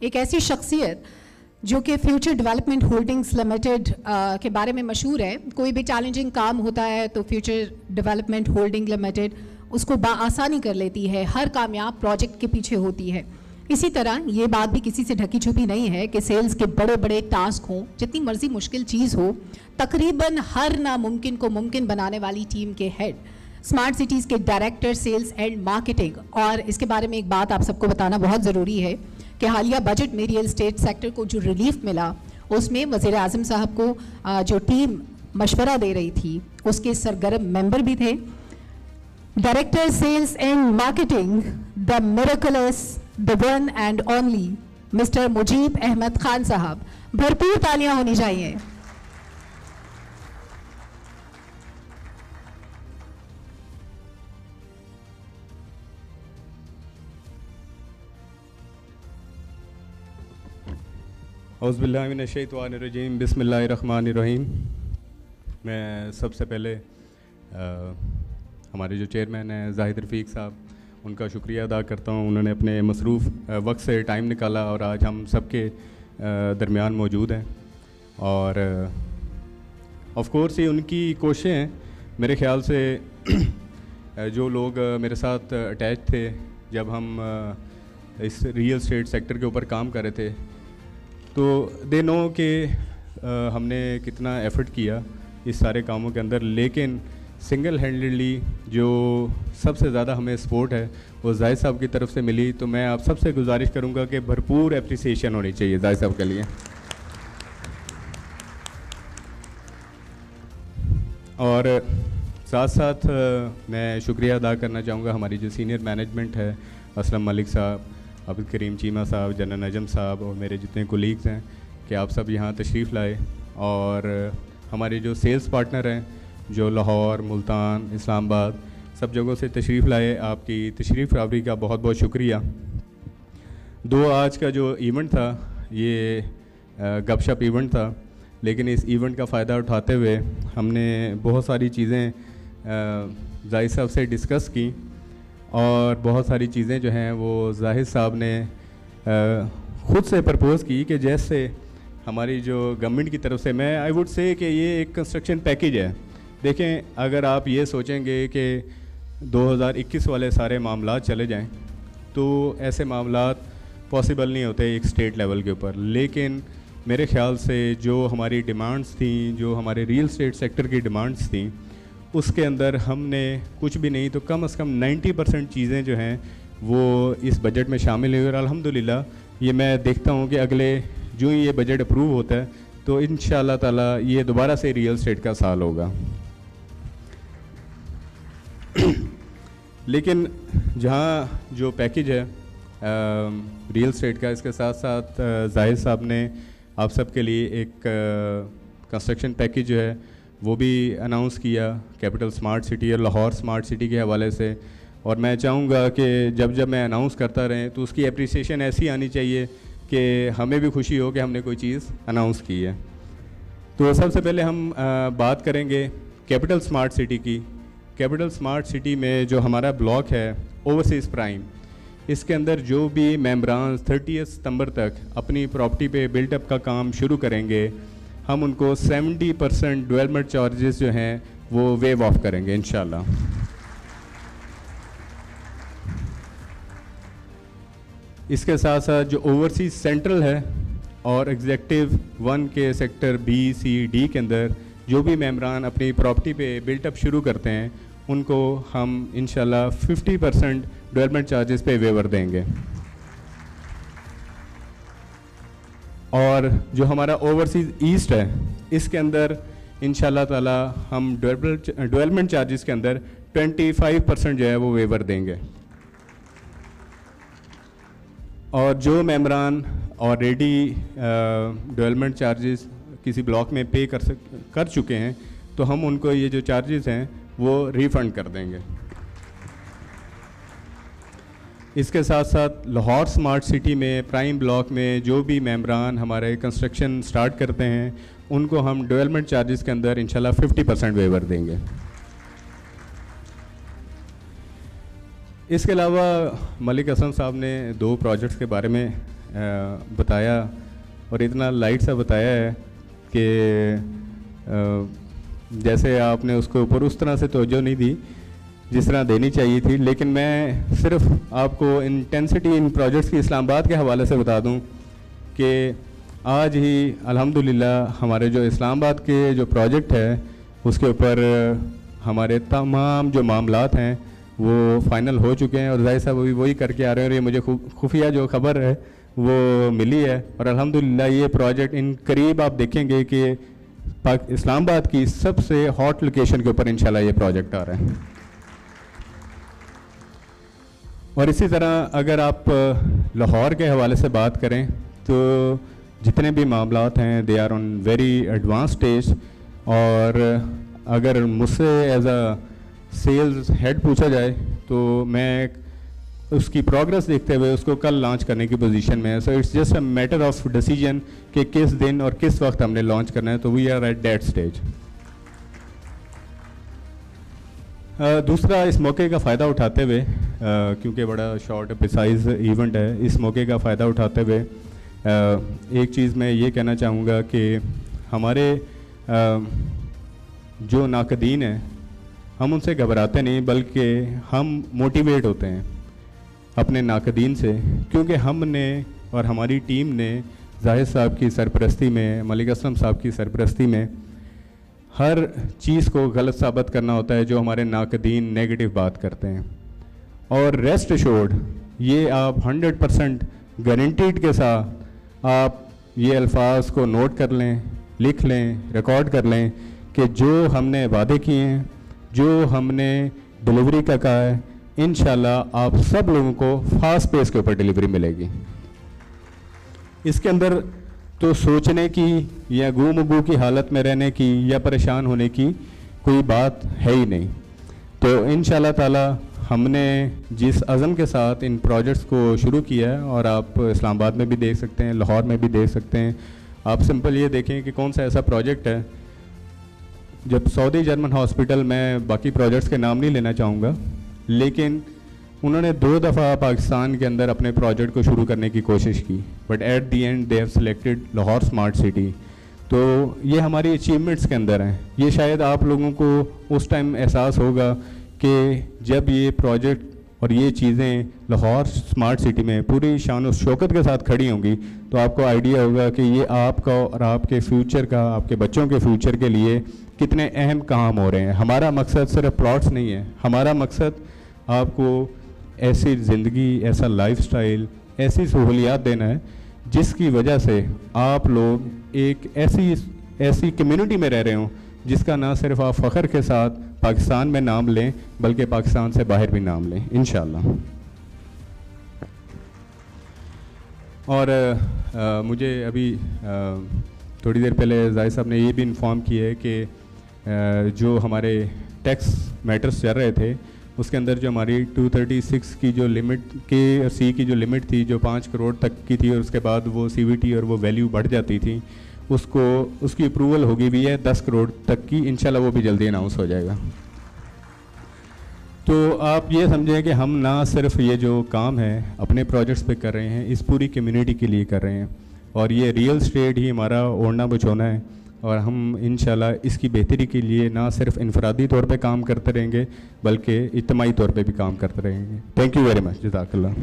एक ऐसी शख्सियत जो कि फ्यूचर डेवलपमेंट होल्डिंग्स लिमिटेड के बारे में मशहूर है। कोई भी चैलेंजिंग काम होता है तो फ्यूचर डेवलपमेंट होल्डिंग लिमिटेड उसको आसानी कर लेती है, हर कामयाब प्रोजेक्ट के पीछे होती है। इसी तरह ये बात भी किसी से ढकी छुपी नहीं है कि सेल्स के बड़े बड़े टास्क हों, जितनी मर्जी मुश्किल चीज़ हो, तकरीबन हर नामुमकिन को मुमकिन बनाने वाली टीम के हेड, स्मार्ट सिटीज़ के डायरेक्टर सेल्स एंड मार्केटिंग। और इसके बारे में एक बात आप सबको बताना बहुत ज़रूरी है कि हालिया बजट में रियल स्टेट सेक्टर को जो रिलीफ मिला, उसमें वज़ीर आज़म साहब को जो टीम मशवरा दे रही थी उसके सरगर्म मेंबर भी थे। Director sales and marketing, the miraculous, the one and only mister Mujeeb Ahmed Khan sahab. भरपूर तालियां होनी चाहिए। औज़ुबिल्लाहि मिनश्शैतानिर्रजीम, बिस्मिल्लाहिर्रहमानिर्रहीम। मैं सबसे पहले हमारे जो चेयरमैन हैं जाहिद रफ़ीक साहब, उनका शुक्रिया अदा करता हूँ। उन्होंने अपने मसरूफ़ वक्त से टाइम निकाला और आज हम सबके दरमियान मौजूद हैं। और ऑफ़ कोर्स ये उनकी कोशिशें हैं। मेरे ख़्याल से जो लोग मेरे साथ अटैच थे जब हम इस रियल स्टेट सेक्टर के ऊपर काम कर रहे थे, तो दे नो कि हमने कितना एफ़र्ट किया इस सारे कामों के अंदर। लेकिन सिंगल हैंडेडली जो सबसे ज़्यादा हमें सपोर्ट है वो जाहिद साहब की तरफ से मिली। तो मैं आप सबसे गुजारिश करूँगा कि भरपूर एप्रिसिएशन होनी चाहिए जाहिद साहब के लिए। और साथ साथ मैं शुक्रिया अदा करना चाहूँगा हमारी जो सीनियर मैनेजमेंट है, असलम मलिक साहब, अब्दुल करीम चीमा साहब, जनरल नजम साहब और मेरे जितने कोलीग्स हैं कि आप सब यहाँ तशरीफ़ लाए। और हमारे जो सेल्स पार्टनर हैं जो लाहौर, मुल्तान, इस्लामाबाद सब जगहों से तशरीफ़ लाए, आपकी तशरीफ़ आवरी का बहुत बहुत शुक्रिया। आज का जो इवेंट था ये गपशप इवेंट था, लेकिन इस इवेंट का फ़ायदा उठाते हुए हमने बहुत सारी चीज़ें जाहिद साहब से डिस्कस की और बहुत सारी चीज़ें जो हैं वो जाहिद साहब ने ख़ुद से प्रपोज़ की कि जैसे हमारी जो गवर्नमेंट की तरफ से, मैं आई वुड से कि ये एक कंस्ट्रक्शन पैकेज है। देखें, अगर आप ये सोचेंगे कि 2021 वाले सारे मामलात चले जाएं तो ऐसे मामलात पॉसिबल नहीं होते एक स्टेट लेवल के ऊपर। लेकिन मेरे ख़्याल से जो हमारी डिमांड्स थी, जो हमारे रियल स्टेट सेक्टर की डिमांड्स थी, उसके अंदर हमने कुछ भी नहीं तो कम से कम 90% चीज़ें जो हैं वो इस बजट में शामिल हुई। और अल्हम्दुलिल्लाह ये मैं देखता हूँ कि अगले जो ये बजट अप्रूव होता है तो इंशाअल्लाह ताला ये दोबारा से रियल स्टेट का साल होगा। लेकिन जहाँ जो पैकेज है रियल स्टेट का, इसके साथ साथ जाहिद साहब ने आप सब के लिए एक कंस्ट्रक्शन पैकेज जो है वो भी अनाउंस किया कैपिटल स्मार्ट सिटी और लाहौर स्मार्ट सिटी के हवाले से। और मैं चाहूँगा कि जब मैं अनाउंस करता रहें तो उसकी एप्रिसिएशन ऐसी आनी चाहिए कि हमें भी खुशी हो कि हमने कोई चीज़ अनाउंस की है। तो सबसे पहले हम बात करेंगे कैपिटल स्मार्ट सिटी की। कैपिटल स्मार्ट सिटी में जो हमारा ब्लॉक है ओवरसीज़ प्राइम, इसके अंदर जो भी मेंबरान 30 सितंबर तक अपनी प्रॉपर्टी पे बिल्टअप का काम शुरू करेंगे, हम उनको 70% डेवलपमेंट चार्जेस जो हैं वो वेव ऑफ करेंगे इंशाल्लाह। इसके साथ साथ जो ओवरसीज सेंट्रल है और एग्जेक्टिव 1 के सेक्टर बी, सी, डी के अंदर जो भी मेंबरान अपनी प्रॉपर्टी पे बिल्टअप शुरू करते हैं उनको हम इंशाल्लाह 50% डेवलपमेंट चार्जेस पे वेवर देंगे। और जो हमारा ओवरसीज ईस्ट है इसके अंदर इंशाल्लाह ताला हम डेवलपमेंट चार्जेस के अंदर 25% जो है वो वेवर देंगे। और जो मेंबरान ऑलरेडी डेवलपमेंट चार्जेस किसी ब्लॉक में पे कर चुके हैं तो हम उनको ये जो चार्जेस हैं वो रिफ़ंड कर देंगे। इसके साथ साथ लाहौर स्मार्ट सिटी में प्राइम ब्लॉक में जो भी मेंबरान हमारे कंस्ट्रक्शन स्टार्ट करते हैं उनको हम डेवलपमेंट चार्जेस के अंदर इंशाल्लाह 50% वेवर देंगे। इसके अलावा मलिक हसन साहब ने 2 प्रोजेक्ट्स के बारे में बताया और इतना लाइट सा बताया है कि जैसे आपने उसके ऊपर उस तरह से तवज्जो नहीं दी जिस तरह देनी चाहिए थी। लेकिन मैं सिर्फ आपको इंटेंसिटी इन प्रोजेक्ट्स की इस्लामाबाद के हवाले से बता दूं कि आज ही अल्हम्दुलिल्लाह हमारे जो इस्लामाबाद के जो प्रोजेक्ट है उसके ऊपर हमारे तमाम जो मामलात हैं वो फ़ाइनल हो चुके हैं और जाहिर साहब अभी वही करके आ रहे हैं और ये मुझे खुफिया जो खबर है वो मिली है और अल्हम्दुलिल्लाह ये प्रोजेक्ट इन करीब आप देखेंगे कि इस्लामाबाद की सबसे हॉट लोकेशन के ऊपर इंशाल्लाह ये प्रोजेक्ट आ रहा है। और इसी तरह अगर आप लाहौर के हवाले से बात करें तो जितने भी मामलात हैं they are on very advance stage और अगर मुझसे एज अ सेल्स हेड पूछा जाए तो मैं उसकी प्रोग्रेस देखते हुए उसको कल लॉन्च करने की पोजीशन में है। So it's just a matter of decision कि किस दिन और किस वक्त हमने लॉन्च करना है, तो we are at that stage. दूसरा, इस मौके का फ़ायदा उठाते हुए क्योंकि बड़ा शॉर्ट प्रिसाइज इवेंट है, इस मौके का फ़ायदा उठाते हुए एक चीज़ मैं ये कहना चाहूँगा कि हमारे जो नाकदीन हैं हम उनसे घबराते नहीं बल्कि हम मोटिवेट होते हैं अपने नाकदीन से, क्योंकि हमने और हमारी टीम ने जाहिद साहब की सरपरस्ती में, मलिक असलम साहब की सरपरस्ती में हर चीज़ को गलत साबित करना होता है जो हमारे नाकदीन नेगेटिव बात करते हैं। और रेस्ट एश्योर्ड, ये आप 100% गारंटीड के साथ आप ये अल्फाज को नोट कर लें, लिख लें, रिकॉर्ड कर लें कि जो हमने वादे किए हैं, जो हमने डिलीवरी का कहा है, इंशाल्लाह आप सब लोगों को फास्ट पेस के ऊपर डिलीवरी मिलेगी। इसके अंदर तो सोचने की या गुमगू की हालत में रहने की या परेशान होने की कोई बात है ही नहीं। तो इंशाल्लाह ताला हमने जिस अज़म के साथ इन प्रोजेक्ट्स को शुरू किया है, और आप इस्लामाबाद में भी देख सकते हैं, लाहौर में भी देख सकते हैं, आप सिंपल ये देखें कि कौन सा ऐसा प्रोजेक्ट है जब सऊदी जर्मन हॉस्पिटल, मैं बाकी प्रोजेक्ट्स के नाम नहीं लेना चाहूँगा, लेकिन उन्होंने 2 दफ़ा पाकिस्तान के अंदर अपने प्रोजेक्ट को शुरू करने की कोशिश की, but at the and they have selected Lahore smart city. तो ये हमारी अचीवमेंट्स के अंदर हैं। ये शायद आप लोगों को उस टाइम एहसास होगा कि जब ये प्रोजेक्ट और ये चीज़ें लाहौर स्मार्ट सिटी में पूरी शान और शौकत के साथ खड़ी होंगी तो आपको आइडिया होगा कि ये आपका और आपके फ्यूचर का, आपके बच्चों के फ्यूचर के लिए कितने अहम काम हो रहे हैं। हमारा मकसद सिर्फ प्लॉट्स नहीं है, हमारा मकसद आपको ऐसी ज़िंदगी, ऐसा लाइफस्टाइल, ऐसी सहूलियात देना है जिसकी वजह से आप लोग एक ऐसी कम्युनिटी में रह रहे हों जिसका ना सिर्फ आप फ़ख्र के साथ पाकिस्तान में नाम लें बल्कि पाकिस्तान से बाहर भी नाम लें इंशाल्लाह। और मुझे अभी थोड़ी देर पहले जाहिद साहब ने ये भी इन्फॉर्म किया है कि जो हमारे टैक्स मैटर्स चल रहे थे उसके अंदर जो हमारी 236 की जो लिमिट के सी की जो लिमिट थी, जो 5 करोड़ तक की थी, और उसके बाद वो CVT और वो वैल्यू बढ़ जाती थी, उसकी अप्रूवल होगी भी है 10 करोड़ तक की, इंशाल्लाह वो भी जल्दी अनाउंस हो जाएगा। तो आप ये समझें कि हम ना सिर्फ ये जो काम है अपने प्रोजेक्ट्स पे कर रहे हैं, इस पूरी कम्युनिटी के लिए कर रहे हैं, और ये रियल एस्टेट ही हमारा ओढ़ना बचोना है, और हम इंशाल्लाह इसकी बेहतरी के लिए ना सिर्फ इनफरादी तौर पे काम करते रहेंगे बल्कि इज्तिमाई तौर पे भी काम करते रहेंगे। थैंक यू वेरी मच, जज़ाकल्लाह।